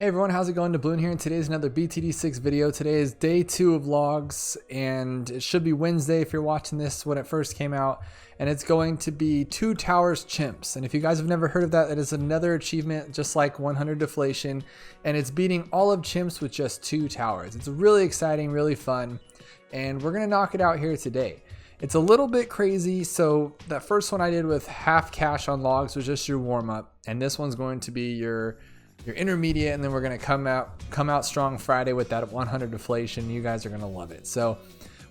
Everyone, how's it going? Dablooon here, and today's another BTD6 video. Today is day 2 of logs, and it should be Wednesday if you're watching this when it first came out, and it's going to be 2 Towers Chimps. And if you guys have never heard of that, that is another achievement just like 100 deflation, and it's beating all of Chimps with just 2 towers. It's really exciting, really fun, and we're gonna knock it out here today. It's a little bit crazy, so that first one I did with half cash on logs was just your warm-up, and this one's going to be your intermediate, and then we're going to come out strong Friday with that 100 deflation. You guys are going to love it. So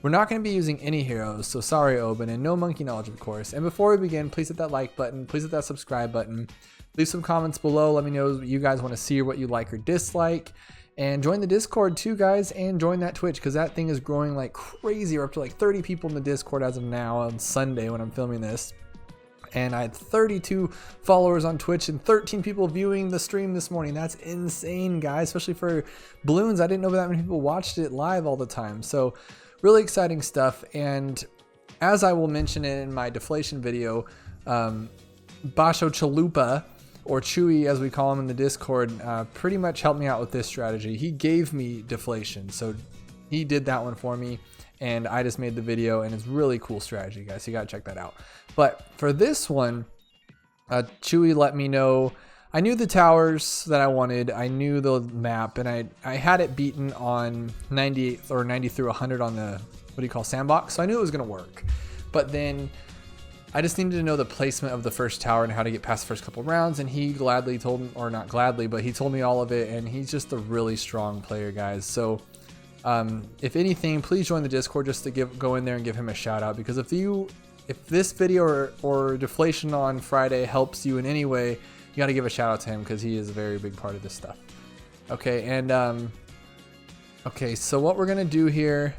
we're not going to be using any heroes, so sorry Oben, and no monkey knowledge of course. And before we begin, please hit that like button, please hit that subscribe button, leave some comments below, let me know what you guys want to see or what you like or dislike, and join the Discord too guys, and join that Twitch because that thing is growing like crazy. We're up to like 30 people in the Discord as of now on Sunday when I'm filming this. And I had 32 followers on Twitch and 13 people viewing the stream this morning. That's insane, guys, especially for Bloons. I didn't know that many people watched it live all the time. So really exciting stuff. And as I will mention in my deflation video, Basho Chalupa, or Chewy as we call him in the Discord, pretty much helped me out with this strategy. He gave me deflation, so he did that one for me, and I just made the video, and it's really cool strategy, guys, so you gotta check that out. But for this one, Chewy let me know, I knew the towers that I wanted, I knew the map, and I had it beaten on 98 or 90 through 100 on the, what do you call, sandbox, so I knew it was gonna work. But then I just needed to know the placement of the first tower and how to get past the first couple rounds, and he gladly told me, or not gladly, but he told me all of it, and he's just a really strong player, guys. So if anything, please join the Discord just to go in there and give him a shout out, because if this video or deflation on Friday helps you in any way, you got to give a shout out to him because he is a very big part of this stuff. Okay, and okay, so what we're gonna do here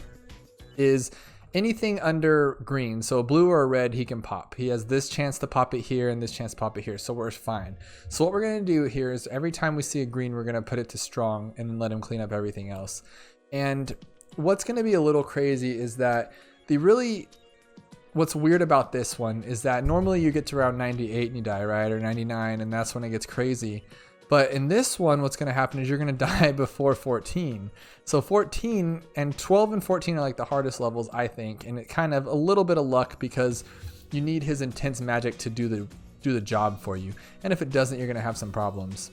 is anything under green, so a blue or a red, he can pop. He has this chance to pop it here and this chance to pop it here, so we're fine. So what we're gonna do here is every time we see a green, we're gonna put it to strong and then let him clean up everything else. And what's gonna be a little crazy is that what's weird about this one is that normally you get to around 98 and you die, right? Or 99, and that's when it gets crazy. But in this one, what's going to happen is you're going to die before 14. So 14 and 12 and 14 are like the hardest levels, I think. And it kind of a little bit of luck because you need his intense magic to do the job for you. And if it doesn't, you're going to have some problems.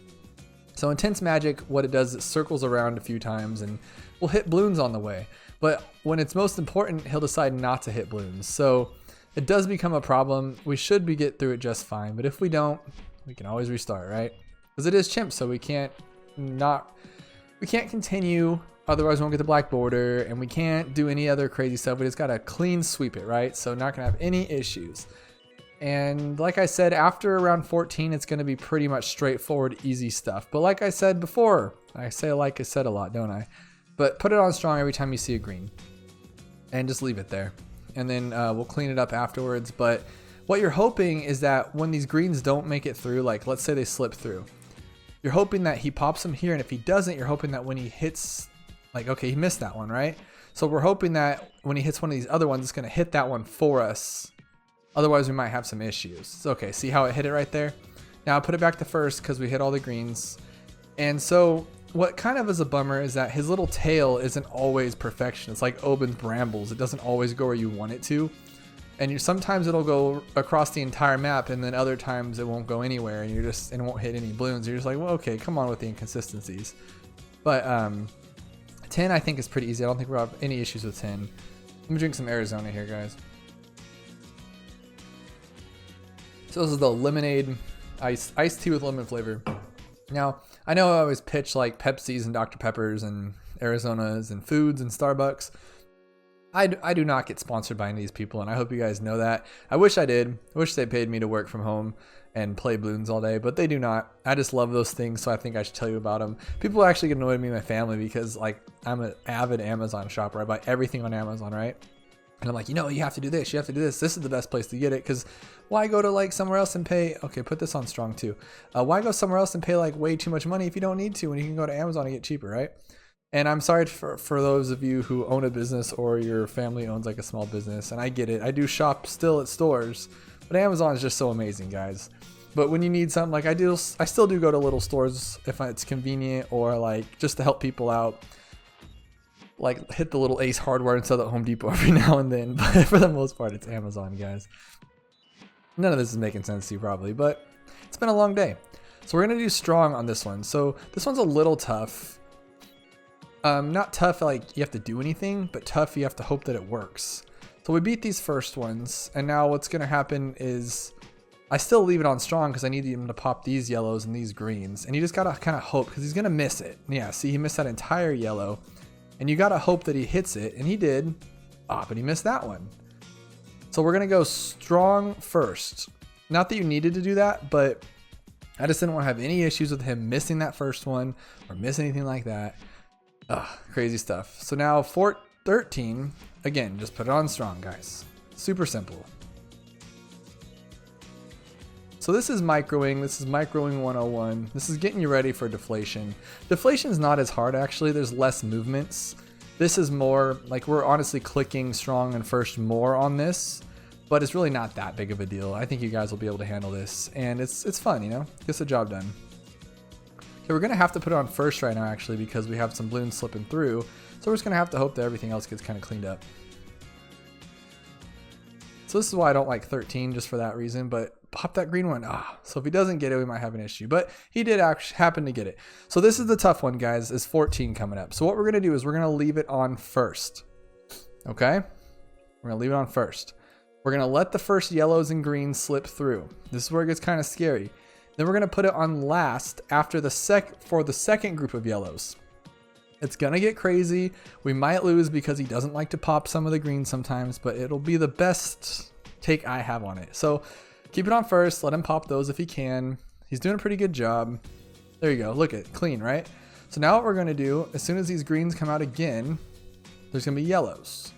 So intense magic, what it does, it circles around a few times and will hit Bloons on the way. But when it's most important, he'll decide not to hit Bloons. So it does become a problem. We should get through it just fine. But if we don't, we can always restart, right? Because it is chimp, so we can't continue, otherwise we won't get the black border, and we can't do any other crazy stuff. We just gotta clean sweep it, right? So not gonna have any issues. And like I said, after around 14, it's gonna be pretty much straightforward, easy stuff. But like I said before, I say like I said a lot, don't I? But put it on strong every time you see a green, and just leave it there. And then we'll clean it up afterwards. But what you're hoping is that when these greens don't make it through, like let's say they slip through, you're hoping that he pops them here, and if he doesn't, you're hoping that when he hits, like, okay, he missed that one, right? So we're hoping that when he hits one of these other ones, it's gonna hit that one for us. Otherwise, we might have some issues. So, okay, see how it hit it right there? Now I'll put it back to first because we hit all the greens. And so what kind of is a bummer is that his little tail isn't always perfection. It's like Oben's brambles. It doesn't always go where you want it to. And sometimes it'll go across the entire map, and then other times it won't go anywhere, and it won't hit any Bloons. You're just like, well, okay, come on with the inconsistencies. But 10 I think is pretty easy. I don't think we'll have any issues with 10. Let me drink some Arizona here, guys. So this is the lemonade iced tea with lemon flavor. Now I know I always pitch like Pepsis and Dr. Peppers and Arizonas and foods and Starbucks. I do not get sponsored by any of these people, and I hope you guys know that. I wish I did. I wish they paid me to work from home and play Bloons all day, but they do not. I just love those things, so I think I should tell you about them. People actually get annoyed with me and my family because, like, I'm an avid Amazon shopper. I buy everything on Amazon, right? And I'm like, you have to do this. You have to do this. This is the best place to get it, because why go to, like, somewhere else and pay? Okay, put this on strong, too. Why go somewhere else and pay, like, way too much money if you don't need to when you can go to Amazon and get cheaper, right? And I'm sorry for those of you who own a business or your family owns like a small business, and I get it. I do shop still at stores, But Amazon is just so amazing, guys. But when you need something, like I still do go to little stores if it's convenient, or like just to help people out. Like hit the little Ace Hardware instead of Home Depot every now and then. But for the most part, it's Amazon, guys. None of this is making sense to you probably, but it's been a long day. So we're gonna do strong on this one. So this one's a little tough. Not tough like you have to do anything, but tough you have to hope that it works. So we beat these first ones, and now what's gonna happen is I still leave it on strong because I need him to pop these yellows and these greens, and you just gotta kind of hope because he's gonna miss it. Yeah, see, he missed that entire yellow, and you gotta hope that he hits it, and he did. But he missed that one. So we're gonna go strong first. Not that you needed to do that, but I just didn't want to have any issues with him missing that first one or miss anything like that. Crazy stuff. So now 13, again, just put it on strong, guys. Super simple. So this is microing. This is microing 101. This is getting you ready for deflation. Deflation is not as hard, actually. There's less movements. This is more like we're honestly clicking strong and first more on this, but it's really not that big of a deal. I think you guys will be able to handle this, and it's fun, you know, gets the job done. Okay, we're gonna have to put it on first right now, actually, because we have some balloons slipping through. So we're just gonna have to hope that everything else gets kind of cleaned up. So this is why I don't like 13, just for that reason, but pop that green one. So if he doesn't get it, we might have an issue, but he did actually happen to get it. So this is the tough one, guys, is 14 coming up. So what we're gonna do is we're gonna leave it on first, okay? We're gonna leave it on first. We're gonna let the first yellows and greens slip through. This is where it gets kind of scary. Then we're gonna put it on last after for the second group of yellows. It's gonna get crazy. We might lose because he doesn't like to pop some of the greens sometimes, but it'll be the best take I have on it. So keep it on first, let him pop those if he can. He's doing a pretty good job. There you go, look at clean, right? So now what we're gonna do, as soon as these greens come out again, there's gonna be yellows.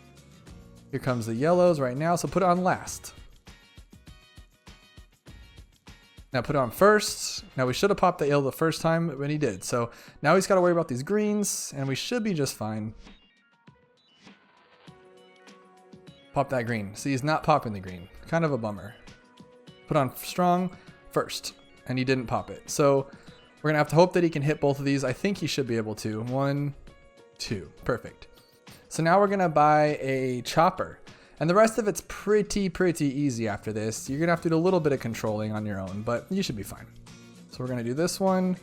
Here comes the yellows right now, so put it on last. Now put it on first. Now we should have popped the yellow the first time when he did. So now he's got to worry about these greens, and we should be just fine. Pop that green. See, he's not popping the green. Kind of a bummer. Put on strong first, and he didn't pop it. So we're gonna have to hope that he can hit both of these. I think he should be able to. 1, 2, perfect. So now we're gonna buy a chopper. And the rest of it's pretty easy after this. You're gonna have to do a little bit of controlling on your own, but you should be fine. So we're gonna do this one.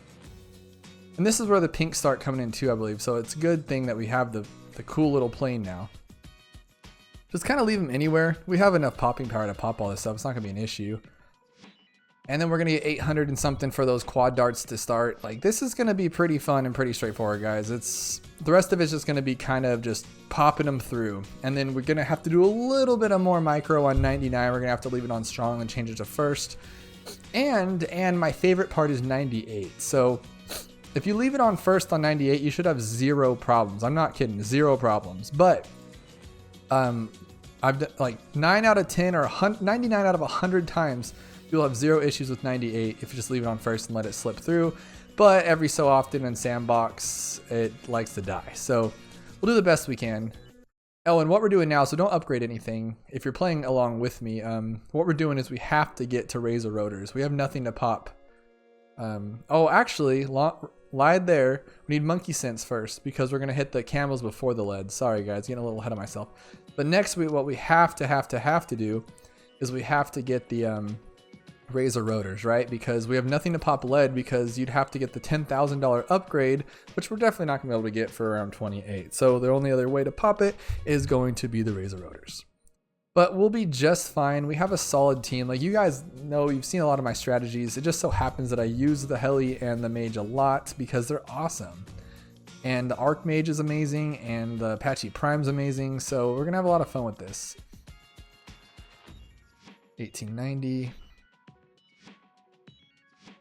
And this is where the pinks start coming in too, I believe. So it's a good thing that we have the cool little plane now. Just kind of leave them anywhere. We have enough popping power to pop all this stuff. It's not gonna be an issue. And then we're gonna get 800 and something for those quad darts to start. Like, this is gonna be pretty fun and pretty straightforward, guys. The rest of it's just gonna be kind of just popping them through. And then we're gonna have to do a little bit of more micro on 99. We're gonna have to leave it on strong and change it to first. And my favorite part is 98. So if you leave it on first on 98, you should have 0 problems. I'm not kidding, 0 problems. But I've done like 9 out of 10 or 99 out of 100 times, you'll have 0 issues with 98 if you just leave it on first and let it slip through. But every so often in Sandbox, it likes to die. So we'll do the best we can. Oh, and what we're doing now, so don't upgrade anything. If you're playing along with me, what we're doing is we have to get to Razor Rotors. We have nothing to pop. Oh, actually, lied there. We need Monkey Sense first because we're going to hit the camos before the lead. Sorry, guys, getting a little ahead of myself. But next week, what we have to do is we have to get the Razor Rotors, right? Because we have nothing to pop lead because you'd have to get the $10,000 upgrade, which we're definitely not going to be able to get for around 28. So the only other way to pop it is going to be the Razor Rotors. But we'll be just fine. We have a solid team. Like, you guys know, you've seen a lot of my strategies. It just so happens that I use the Heli and the Mage a lot because they're awesome. And the Archmage is amazing, and the Apache Prime's amazing. So we're gonna have a lot of fun with this. 1890.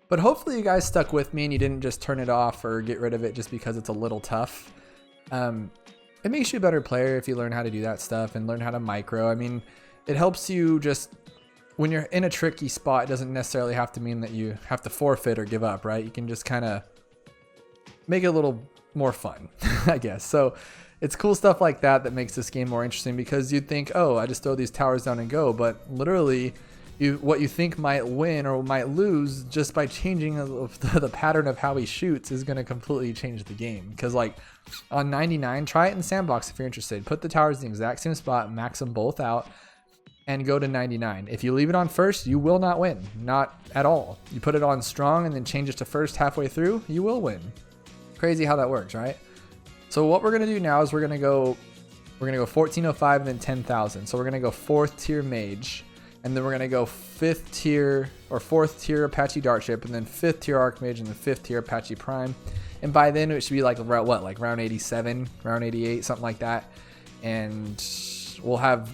But hopefully you guys stuck with me and you didn't just turn it off or get rid of it just because it's a little tough. It makes you a better player if you learn how to do that stuff and learn how to micro. I mean, it helps you just, when you're in a tricky spot, it doesn't necessarily have to mean that you have to forfeit or give up, right? You can just kind of make it a little more fun, I guess. So it's cool stuff like that that makes this game more interesting, because you'd think, oh, I just throw these towers down and go. But literally, what you think might win or might lose just by changing the pattern of how he shoots is going to completely change the game. Because like on 99, try it in sandbox if you're interested. Put the towers in the exact same spot, max them both out, and go to 99. If you leave it on first, you will not win. Not at all. You put it on strong and then change it to first halfway through, you will win. Crazy how that works, right? So what we're going to do now is we're going to go 1405 and then 10,000. So we're going to go 4th tier mage, and then we're going to go 5th tier or 4th tier Apache Dartship, and then 5th tier Archmage, and then 5th tier Apache Prime. And by then it should be like like round 87, round 88, something like that. And we'll have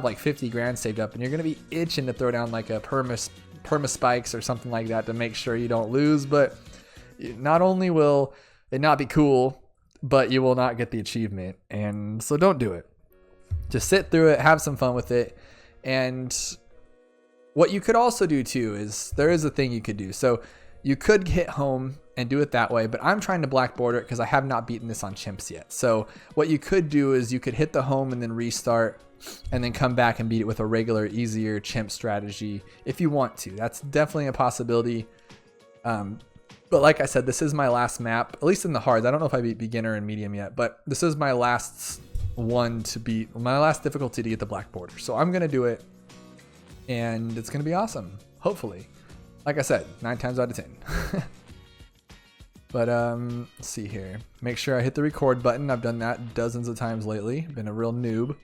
like 50 grand saved up, and you're going to be itching to throw down like a perma spikes or something like that to make sure you don't lose. But not only will it not be cool, but you will not get the achievement. And so don't do it. Just sit through it, have some fun with it. And what you could also do too is there is a thing you could do. So you could hit home and do it that way, but I'm trying to black border it because I have not beaten this on chimps yet. So what you could do is you could hit the home and then restart and then come back and beat it with a regular, easier chimp strategy if you want to. That's definitely a possibility. But like I said, this is my last map, at least in the hards. I don't know if I beat beginner and medium yet, but this is my last one to beat, my last difficulty to get the black border. So I'm going to do it, and it's going to be awesome, hopefully. Like I said, 9 times out of 10. But let's see here. Make sure I hit the record button. I've done that dozens of times lately. Been a real noob.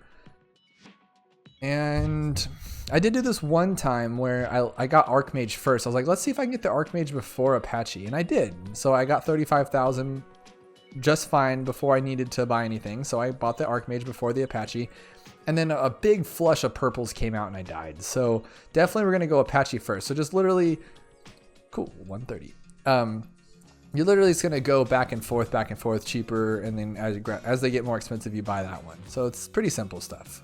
And I did do this one time where I got Archmage first. I was like, let's see if I can get the Archmage before Apache. And I did. So I got 35,000 just fine before I needed to buy anything. So I bought the Archmage before the Apache. And then a big flush of purples came out and I died. So definitely we're going to go Apache first. So just literally, cool, 130. You're literally just going to go back and forth, cheaper. And then as they get more expensive, you buy that one. So it's pretty simple stuff.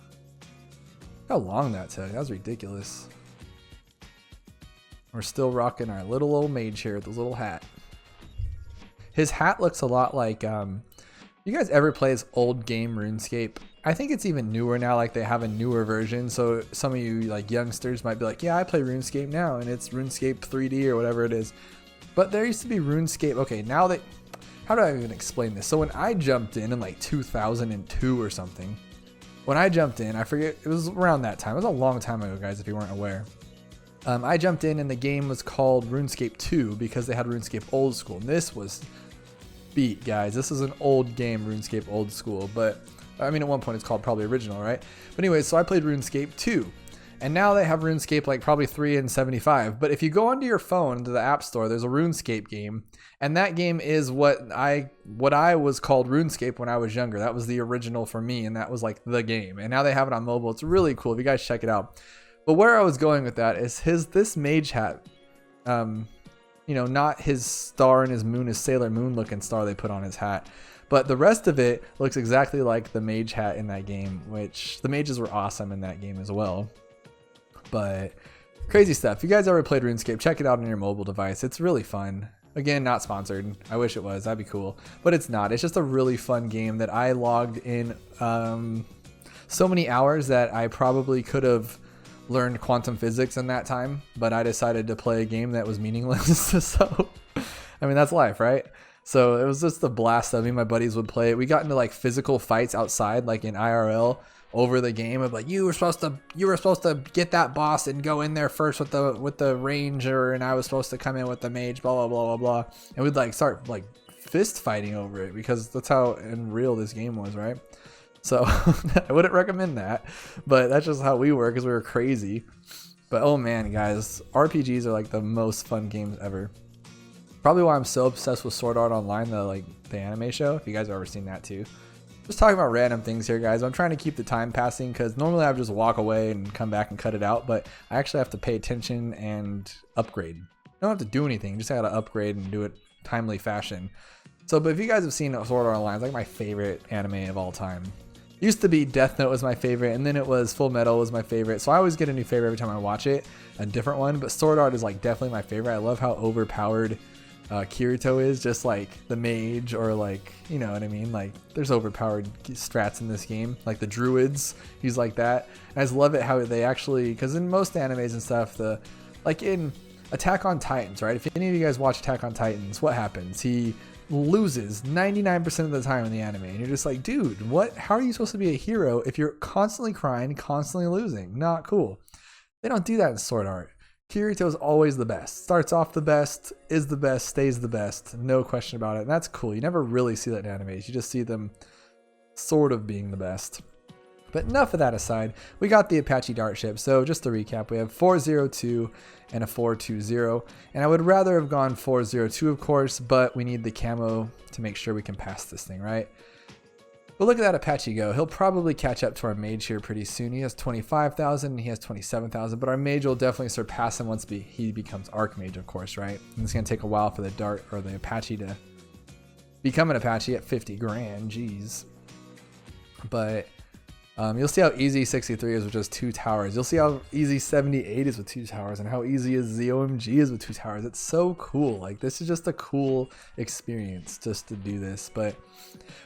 How long that took. That was ridiculous. We're still rocking our little old mage here with his little hat. His hat looks a lot like, you guys ever play his old game RuneScape? I think it's even newer now, like they have a newer version. So some of you like youngsters might be like, yeah, I play RuneScape now and it's RuneScape 3D or whatever it is. But there used to be RuneScape. Okay, now that, how do I even explain this? So when I jumped in like 2002 or something, when I jumped in, I forget, it was around that time. It was a long time ago, guys, if you weren't aware. I jumped in and the game was called RuneScape 2 because they had RuneScape Old School. And this was beat, guys. This is an old game, RuneScape Old School. But, I mean, at one point it's called probably Original, right? But anyways, so I played RuneScape 2. And now they have RuneScape like probably 3 and 75. But if you go onto your phone to the App Store, there's a RuneScape game. And that game is what I was called RuneScape when I was younger. That was the original for me, and that was like the game. And now they have it on mobile. It's really cool. If you guys check it out. But where I was going with that is this mage hat. You know, not his star and his moon, his Sailor Moon looking star they put on his hat. But the rest of it looks exactly like the mage hat in that game, which the mages were awesome in that game as well. But crazy stuff. If you guys ever played RuneScape, check it out on your mobile device. It's really fun. Again, not sponsored. I wish it was. That'd be cool. But it's not. It's just a really fun game that I logged in so many hours that I probably could have learned quantum physics in that time. But I decided to play a game that was meaningless. So, I mean, that's life, right? So it was just a blast. I mean, my buddies would play it. We got into like physical fights outside, like in IRL. Over the game of like you were supposed to get that boss and go in there first with the ranger, and I was supposed to come in with the mage, blah blah blah blah blah, and we'd like start like fist fighting over it because that's how unreal this game was, right? So I wouldn't recommend that, but that's just how we were because we were crazy. But oh man, guys, RPGs are like the most fun games ever. Probably why I'm so obsessed with Sword Art Online, the anime show. If you guys have ever seen that too. Just talking about random things here, guys. I'm trying to keep the time passing because normally I would just walk away and come back and cut it out, but I actually have to pay attention and upgrade. I don't have to do anything, just gotta upgrade and do it timely fashion. So, but if you guys have seen Sword Art Online, it's like my favorite anime of all time. It used to be Death Note was my favorite, and then it was Full Metal was my favorite. So I always get a new favorite every time I watch it, a different one. But Sword Art is like definitely my favorite. I love how overpowered Kirito is, just like the mage, or like, you know what I mean? Like there's overpowered strats in this game, like the druids, he's like that. And I just love it how they actually, because in most animes and stuff, like in Attack on Titans, right? If any of you guys watch Attack on Titans, what happens? He loses 99% of the time in the anime, and you're just like, dude, what? How are you supposed to be a hero if you're constantly crying, constantly losing? Not cool. They don't do that in Sword Art. Kirito is always the best. Starts off the best, is the best, stays the best. No question about it. And that's cool. You never really see that in animes. You just see them sort of being the best. But enough of that aside, we got the Apache Dart ship. So just to recap, we have 402 and a 420. And I would rather have gone 402, of course, but we need the camo to make sure we can pass this thing, right? But look at that Apache go. He'll probably catch up to our mage here pretty soon. He has 25,000 and he has 27,000, but our mage will definitely surpass him once he becomes Archmage, of course, right? And it's going to take a while for the Dart or the Apache to become an Apache at 50 grand. Jeez. But you'll see how easy 63 is with just 2 towers. You'll see how easy 78 is with 2 towers, and how easy is ZOMG is with 2 towers. It's so cool. Like, this is just a cool experience just to do this. But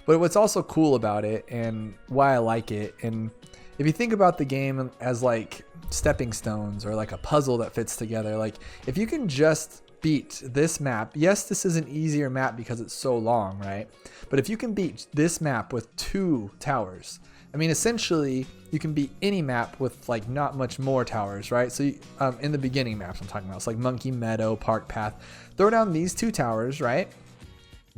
what's also cool about it, and why I like it, and if you think about the game as like stepping stones or like a puzzle that fits together, like if you can just beat this map, yes, this is an easier map because it's so long, right? But if you can beat this map with 2 towers, I mean, essentially, you can beat any map with like not much more towers, right? So in the beginning maps I'm talking about, it's like Monkey Meadow, Park Path. Throw down these 2 towers, right?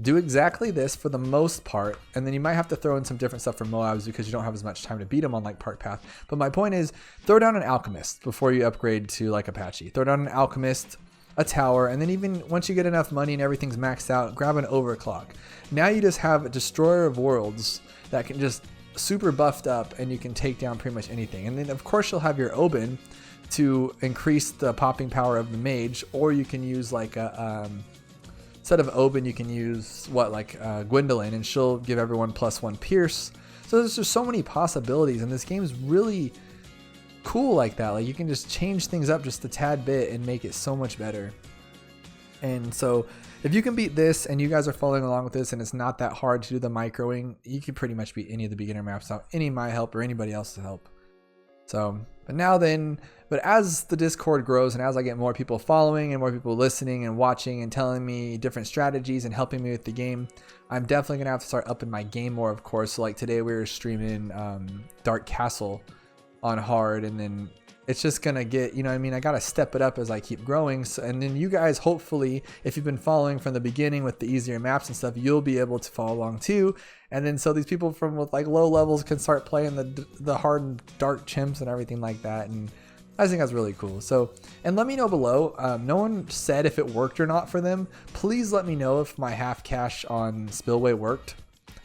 Do exactly this for the most part, and then you might have to throw in some different stuff for Moabs because you don't have as much time to beat them on like Park Path. But my point is, throw down an Alchemist before you upgrade to like Apache. Throw down an Alchemist, a tower, and then even once you get enough money and everything's maxed out, grab an Overclock. Now you just have a Destroyer of Worlds that can just super buffed up, and you can take down pretty much anything. And then of course you'll have your Oben to increase the popping power of the mage, or you can use like a instead of Oben you can use Gwendolyn, and she'll give everyone +1 pierce. So there's just so many possibilities, and this game is really cool like that. Like, you can just change things up just a tad bit and make it so much better. And so if you can beat this, and you guys are following along with this, and it's not that hard to do the microing, you can pretty much beat any of the beginner maps without any of my help or anybody else's help. So, but as the Discord grows, and as I get more people following and more people listening and watching and telling me different strategies and helping me with the game, I'm definitely gonna have to start upping my game more, of course. So like today we were streaming Dark Castle on hard, and then it's just gonna get, you know what I mean, I gotta step it up as I keep growing. So, and then you guys, hopefully, if you've been following from the beginning with the easier maps and stuff, you'll be able to follow along too. And then so these people from with like low levels can start playing the hard and dark chimps and everything like that. And I think that's really cool. So, and let me know below, no one said if it worked or not for them. Please let me know if my half cash on Spillway worked.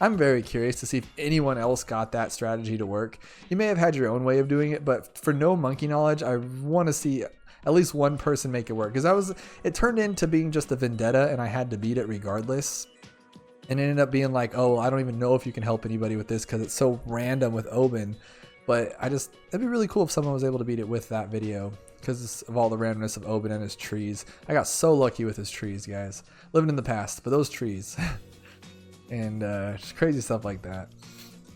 I'm very curious to see if anyone else got that strategy to work. You may have had your own way of doing it, but for no monkey knowledge, I want to see at least one person make it work, because it turned into being just a vendetta, and I had to beat it regardless. And it ended up being like, oh, I don't even know if you can help anybody with this because it's so random with Oben. But it'd be really cool if someone was able to beat it with that video, because of all the randomness of Oben and his trees. I got so lucky with his trees, guys. Living in the past, but those trees. And just crazy stuff like that.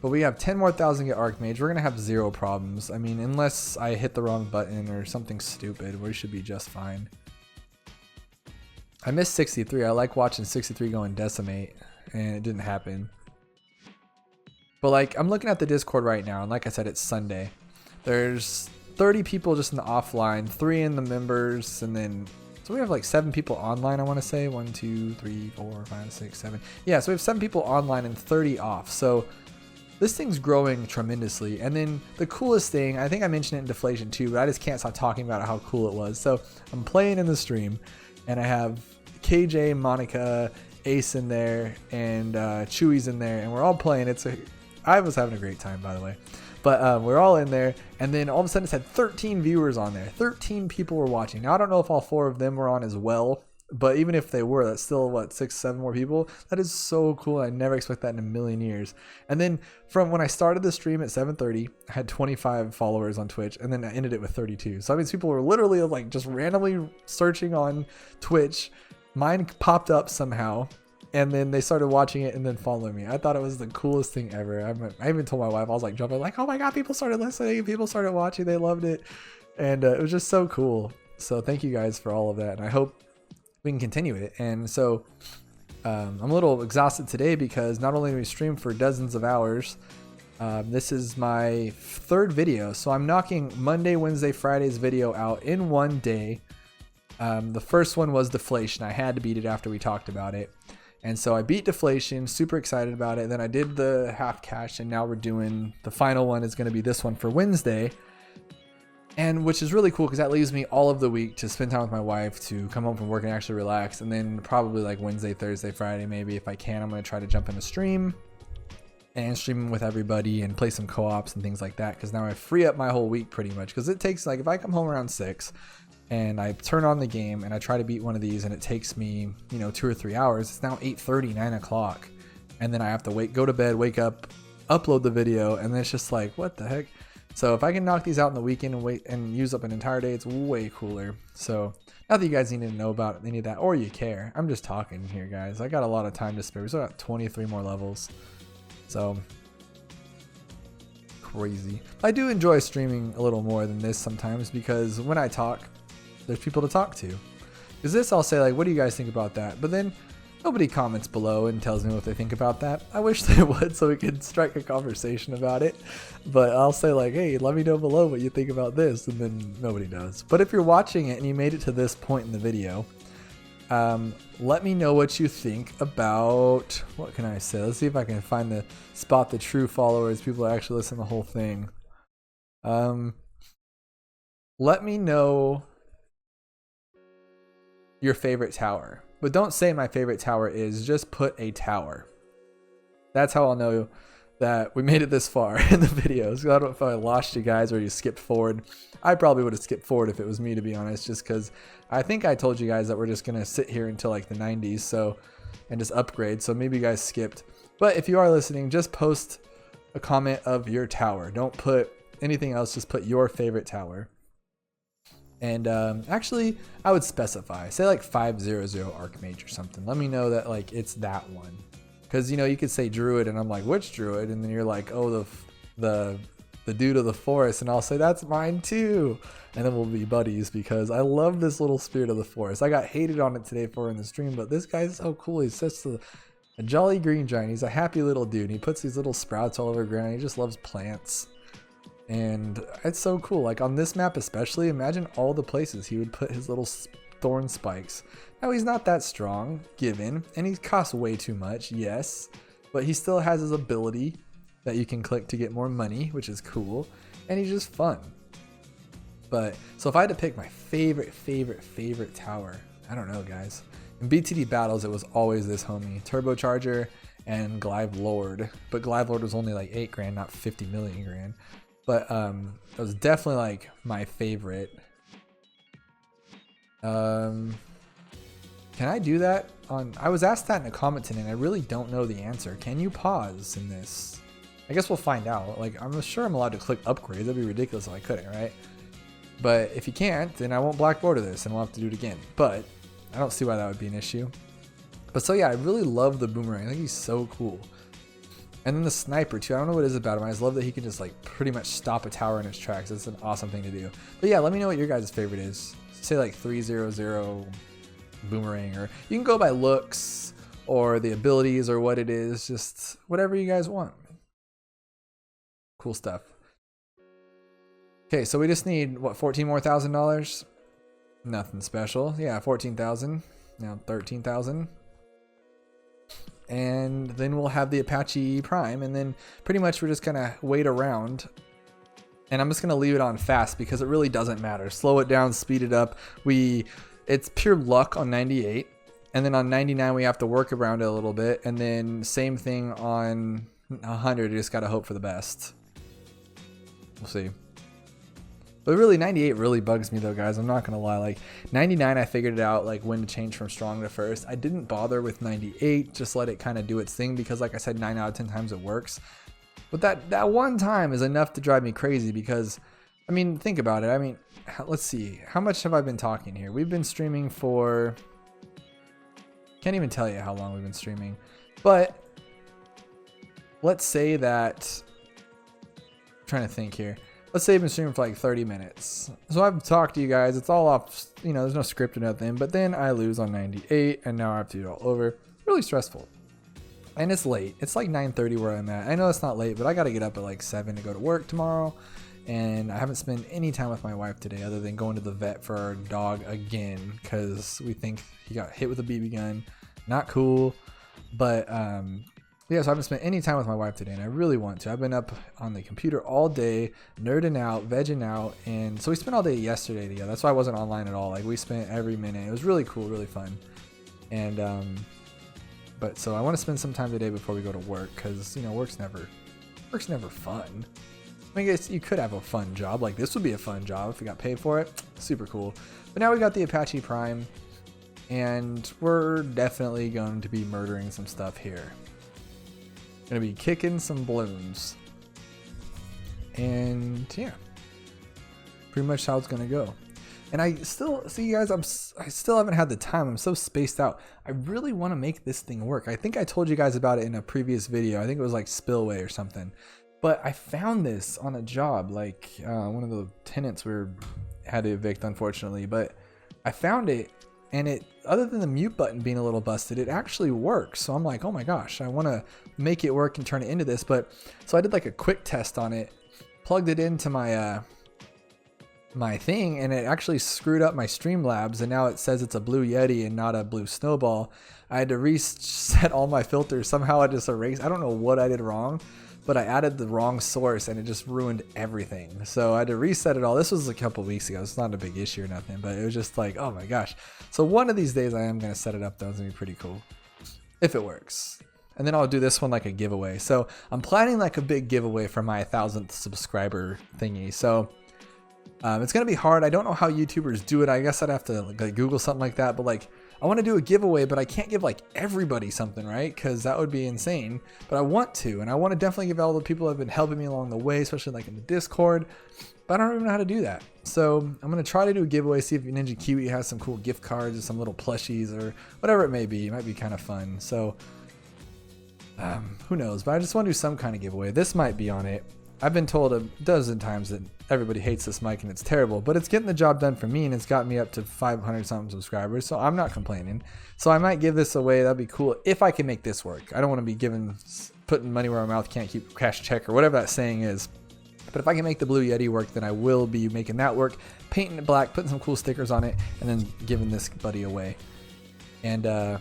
But we have 10 more thousand get Archmage. We're gonna have 0 problems. I mean, unless I hit the wrong button or something stupid, we should be just fine. I missed 63. I like watching 63 go and decimate, and it didn't happen. But like, I'm looking at the Discord right now, and like I said, it's Sunday. There's 30 people just in the offline, 3 in the members, and then so we have like 7 people online, I want to say. 1, 2, 3, 4, 5, 6, 7. Yeah, so we have 7 people online and 30 off. So this thing's growing tremendously. And then the coolest thing, I think I mentioned it in Deflation too, but I just can't stop talking about how cool it was. So I'm playing in the stream, and I have KJ, Monica, Ace in there, and Chewy's in there, and we're all playing. I was having a great time, by the way. But we're all in there, and then all of a sudden it had 13 viewers on there. 13 people were watching. Now, I don't know if all 4 of them were on as well, but even if they were, that's still, what, 6, 7 more people? That is so cool. I never expect that in a million years. And then from when I started the stream at 7:30, I had 25 followers on Twitch, and then I ended it with 32. So I mean, people were literally like just randomly searching on Twitch mine popped up somehow, and then they started watching it and then following me. I thought it was the coolest thing ever. I even told my wife, I was like jumping, like, oh my god, people started listening, people started watching, they loved it, and it was just so cool. So thank you guys for all of that, and I hope we can continue it. And so I'm a little exhausted today because not only do we stream for dozens of hours, this is my third video, so I'm knocking Monday, Wednesday, Friday's video out in one day. The first one was Deflation. I had to beat it after we talked about it, and so I beat Deflation, super excited about it. Then I did the half cash, and now we're doing the final one. Is going to be this one for Wednesday, and which is really cool because that leaves me all of the week to spend time with my wife, to come home from work and actually relax. And then probably like Wednesday, Thursday, Friday, maybe if I can, I'm going to try to jump in a stream and stream with everybody and play some co-ops and things like that, because now I free up my whole week pretty much. Because it takes, like, if I come home around 6 and I turn on the game and I try to beat one of these and it takes me, you know, 2 or 3 hours, it's now 8:30, 9 o'clock, and then I have to go to bed, wake up, upload the video, and then it's just like, what the heck? So if I can knock these out in the weekend and wait and use up an entire day, it's way cooler. So not that you guys need to know about any of that or you care, I'm just talking here, guys. I got a lot of time to spare. We still got 23 more levels. So crazy. I do enjoy streaming a little more than this sometimes, because when I talk, there's people to talk to. Because this, I'll say like, what do you guys think about that? But then nobody comments below and tells me what they think about that. I wish they would, so we could strike a conversation about it. But I'll say like, hey, let me know below what you think about this, and then nobody does. But if you're watching it and you made it to this point in the video, let me know what you think about, what can I say? Let's see if I can find the true followers, people that actually listen to the whole thing. Let me know your favorite tower, but don't say my favorite tower is, just put a tower. That's how I'll know that we made it this far in the videos. I don't know if I lost you guys or you skipped forward. I probably would have skipped forward if it was me, to be honest, just because I think I told you guys that we're just gonna sit here until like the 90s, so, and just upgrade. So maybe you guys skipped. But if you are listening, just post a comment of your tower. Don't put anything else, just put your favorite tower. And actually, I would specify, say like 500 Archmage or something. Let me know that like it's that one, because you know you could say Druid, and I'm like, which Druid? And then you're like, oh, the dude of the forest, and I'll say that's mine too, and then we'll be buddies, because I love this little spirit of the forest. I got hated on it today for in the stream, but this guy's so cool. He's just a jolly green giant. He's a happy little dude. He puts these little sprouts all over the ground. He just loves plants. And it's so cool. Like on this map especially, imagine all the places he would put his little thorn spikes. Now he's not that strong, given, and he costs way too much, yes, but he still has his ability that you can click to get more money, which is cool, and he's just fun. But so if I had to pick my favorite tower, I don't know, guys. In BTD battles, it was always this homie, Turbocharger and Glaive Lord, but Glaive Lord was only like 8 grand, not 50 million grand. But that was definitely like my favorite. Can I do that on? I was asked that in a comment today, and I really don't know the answer. Can you pause in this? I guess we'll find out. Like, I'm sure I'm allowed to click upgrade. That'd be ridiculous if I couldn't, right? But if you can't, then I won't black border this, and we'll have to do it again. But I don't see why that would be an issue. But so yeah, I really love the boomerang. I think he's so cool. And then the sniper too. I don't know what it is about him. I just love that he can just like pretty much stop a tower in its tracks. It's an awesome thing to do. But yeah, let me know what your guys' favorite is. Say like 300 boomerang, or you can go by looks or the abilities or what it is. Just whatever you guys want. Cool stuff. Okay, so we just need what, $14 more? Nothing special. Yeah, 14,000. Now 13,000. And then we'll have the Apache Prime, and then pretty much we're just gonna wait around, and I'm just gonna leave it on fast because it really doesn't matter. Slow it down, speed it up. It's pure luck on 98, and then on 99 we have to work around it a little bit, and then same thing on 100. You just gotta hope for the best. We'll see. But really, 98 really bugs me though, guys. I'm not gonna lie. Like 99, I figured it out, like when to change from strong to first. I didn't bother with 98. Just let it kind of do its thing, because like I said, 9 out of 10 times it works. But that one time is enough to drive me crazy, because I mean, think about it. I mean, let's see. How much have I been talking here? We've been streaming for Can't even tell you how long we've been streaming. But let's say that, I'm trying to think here. Let's say I've been streaming for like 30 minutes. So I've talked to you guys. It's all off, you know, there's no script or nothing. But then I lose on 98 and now I have to do it all over. Really stressful. And it's late. It's like 9:30 where I'm at. I know it's not late, but I got to get up at like 7 to go to work tomorrow. And I haven't spent any time with my wife today other than going to the vet for our dog again because we think he got hit with a BB gun. Not cool. But yeah, so I haven't spent any time with my wife today and I really want to. I've been up on the computer all day, nerding out, vegging out. And so we spent all day yesterday together. That's why I wasn't online at all. Like we spent every minute. It was really cool, really fun. And but so I want to spend some time today before we go to work because, you know, work's never fun. I guess you could have a fun job. Like this would be a fun job if we got paid for it. Super cool. But now we got the Apache Prime and we're definitely going to be murdering some stuff here. Gonna be kicking some balloons. And yeah, pretty much how it's gonna go. And I still, see you guys, I still haven't had the time. I'm so spaced out. I really want to make this thing work. I think I told you guys about it in a previous video. I think it was like Spillway or something. But I found this on a job, like one of the tenants had to evict, unfortunately. But I found it, and it, other than the mute button being a little busted, it actually works. So I'm like, oh my gosh, I want to make it work and turn it into this. But so I did like a quick test on it, plugged it into my my thing, and it actually screwed up my Streamlabs, and now it says it's a Blue Yeti and not a Blue Snowball. I had to reset all my filters. Somehow I just erased. I don't know what I did wrong, but I added the wrong source and it just ruined everything. So I had to reset it all. This was a couple weeks ago. It's not a big issue or nothing, but it was just like, oh my gosh. So one of these days I am going to set it up though. It's going to be pretty cool if it works. And then I'll do this one like a giveaway. So I'm planning like a big giveaway for my 1,000th subscriber thingy. So it's going to be hard. I don't know how YouTubers do it. I guess I'd have to like Google something like that. But like, I want to do a giveaway, but I can't give like everybody something, right? Because that would be insane. But I want to, and I want to definitely give all the people who have been helping me along the way, especially like in the Discord. But I don't even know how to do that. So I'm going to try to do a giveaway, see if Ninja Kiwi has some cool gift cards or some little plushies or whatever it may be. It might be kind of fun. So who knows? But I just want to do some kind of giveaway. This might be on it. I've been told a dozen times that everybody hates this mic and it's terrible, but it's getting the job done for me and it's got me up to 500 something subscribers, so I'm not complaining. So I might give this away. That'd be cool if I can make this work. I don't want to be putting money where my mouth can't keep cash check or whatever that saying is. But if I can make the Blue Yeti work, then I will be making that work, painting it black, putting some cool stickers on it, and then giving this buddy away. And I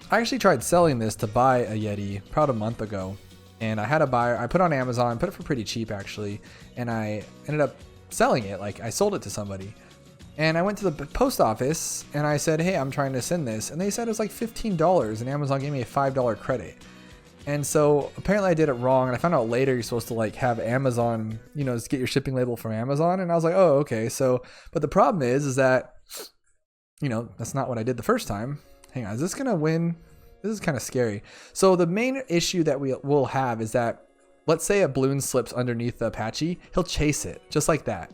actually tried selling this to buy a Yeti about a month ago. And I had a buyer. I put it on Amazon, put it for pretty cheap actually, and I ended up selling it. Like I sold it to somebody, and I went to the post office and I said, hey, I'm trying to send this, and they said it was like $15, and Amazon gave me a $5 credit. And so apparently I did it wrong, and I found out later you're supposed to like have Amazon, you know, just get your shipping label from Amazon, and I was like, oh, okay. So, but the problem is that, you know, that's not what I did the first time. Hang on, is this gonna win? This is kind of scary. So the main issue that we will have is that, let's say a balloon slips underneath the Apache, he'll chase it just like that.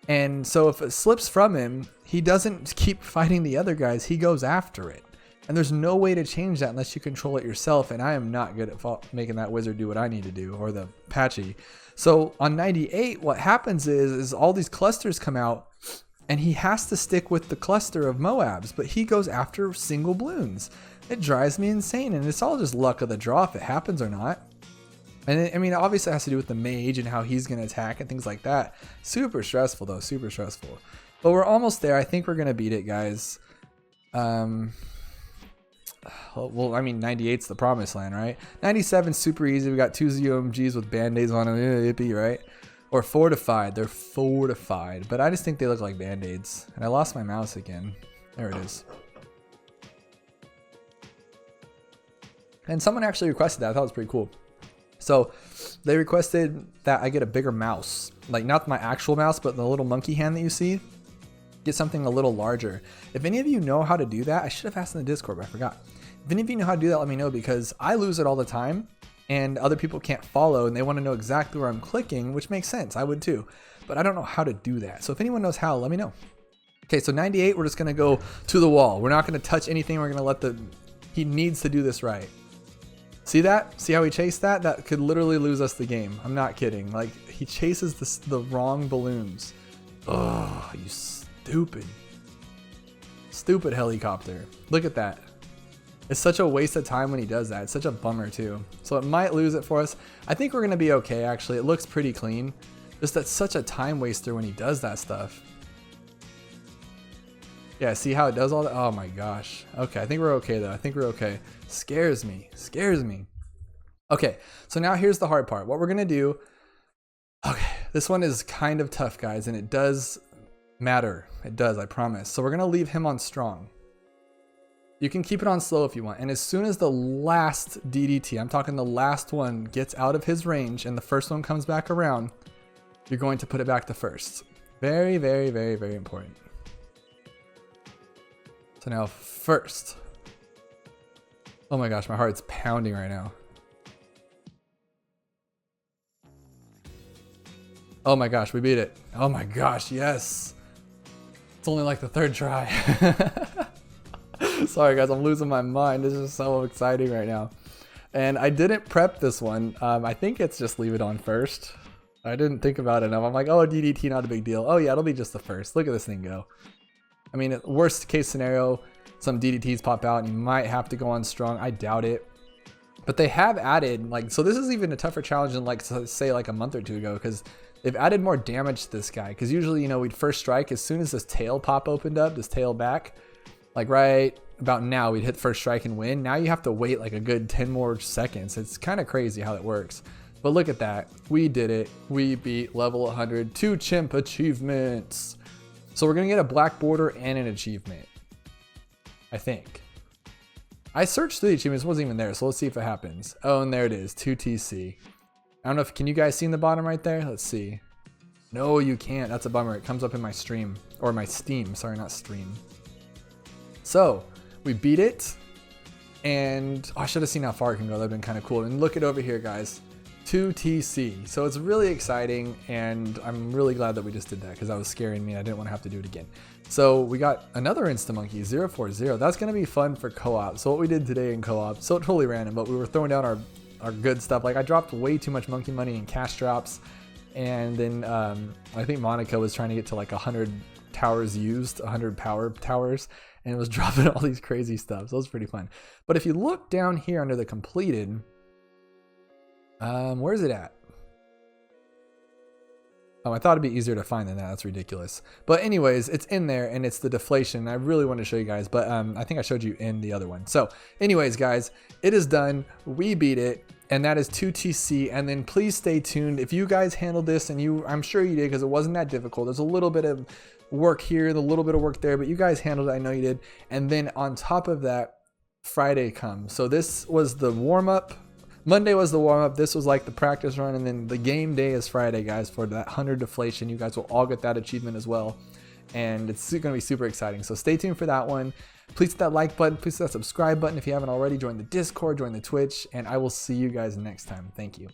And so if it slips from him, he doesn't keep fighting the other guys, he goes after it. And there's no way to change that unless you control it yourself. And I am not good at making that wizard do what I need to do, or the Apache. So on 98, what happens is all these clusters come out, and he has to stick with the cluster of Moabs, but he goes after single balloons. It drives me insane, and it's all just luck of the draw if it happens or not. And I mean, obviously it has to do with the mage and how he's going to attack and things like that. Super stressful though, super stressful. But we're almost there. I think we're going to beat it, guys. Well, I mean, 98's the promised land, right? 97's super easy. We got 2 ZOMGs with band-aids on them, yippee, right? Or fortified. They're fortified, but I just think they look like band-aids. And I lost my mouse again. There it is. And someone actually requested that. I thought it was pretty cool. So they requested that I get a bigger mouse, like not my actual mouse, but the little monkey hand that you see. Get something a little larger. If any of you know how to do that, I should have asked in the Discord, but I forgot. If any of you know how to do that, let me know, because I lose it all the time and other people can't follow and they want to know exactly where I'm clicking, which makes sense. I would too, but I don't know how to do that. So if anyone knows how, let me know. Okay, so 98, we're just gonna go to the wall. We're not gonna touch anything. We're gonna let he needs to do this right. See that? See how he chased that? That could literally lose us the game. I'm not kidding. Like, he chases the wrong balloons. Oh, you stupid helicopter. Look at that. It's such a waste of time when he does that. It's such a bummer too. So it might lose it for us. I think we're gonna be okay actually. It looks pretty clean. Just that's such a time waster when he does that stuff. Yeah, see how it does all that? Oh my gosh. Okay, I think we're okay though. I think we're okay. Scares me. Okay, so now here's the hard part. What we're gonna do, okay, this one is kind of tough, guys, and it does matter. It does, I promise. So we're gonna leave him on strong. You can keep it on slow if you want. And as soon as the last DDT, I'm talking the last one, gets out of his range and the first one comes back around, you're going to put it back to first. Very, very, very, very important. So now first. Oh my gosh, my heart's pounding right now. Oh my gosh, we beat it. Oh my gosh, yes. It's only like the third try. Sorry guys, I'm losing my mind. This is so exciting right now. And I didn't prep this one. I think it's just leave it on first. I didn't think about it enough. I'm like, oh, DDT, not a big deal. Oh yeah, it'll be just the first. Look at this thing go. I mean, worst case scenario, some DDTs pop out and you might have to go on strong. I doubt it. But they have added, like, so this is even a tougher challenge than like, say like a month or two ago, because they've added more damage to this guy. Because usually, you know, we'd first strike as soon as this tail pop opened up, this tail back, like right about now, we'd hit first strike and win. Now you have to wait like a good 10 more seconds. It's kind of crazy how it works. But look at that. We did it. We beat level 100, 2 chimp achievements. So we're going to get a black border and an achievement, I think. I searched through the achievements, it wasn't even there, so let's see if it happens. Oh, and there it is, 2TC. I don't know if, can you guys see in the bottom right there? Let's see. No, you can't, that's a bummer. It comes up in my stream, or my Steam, sorry, not stream. So, we beat it, and oh, I should have seen how far it can go, that'd been kind of cool. And look it over here, guys. 2TC. So it's really exciting, and I'm really glad that we just did that because that was scaring me. I didn't want to have to do it again. So we got another Instamonkey 040. That's going to be fun for co-op. So what we did today in co-op, so totally random, but we were throwing down our good stuff. Like I dropped way too much monkey money in cash drops, and then I think Monica was trying to get to like 100 towers used, 100 power towers, and it was dropping all these crazy stuff. So it was pretty fun. But if you look down here under the completed, where's it at? Oh, I thought it'd be easier to find than that. That's ridiculous. But anyways, it's in there and it's the deflation. I really want to show you guys, but I think I showed you in the other one. So anyways, guys, it is done. We beat it, and that is 2TC. And then please stay tuned. If you guys handled this, and I'm sure you did because it wasn't that difficult. There's a little bit of work here, a little bit of work there, but you guys handled it. I know you did. And then on top of that, Friday comes. So this was the warm-up. Monday was the warm-up, this was like the practice run, and then the game day is Friday, guys, for that 100 deflation. You guys will all get that achievement as well, and it's going to be super exciting. So stay tuned for that one. Please hit that like button, please hit that subscribe button if you haven't already. Join the Discord, join the Twitch, and I will see you guys next time. Thank you.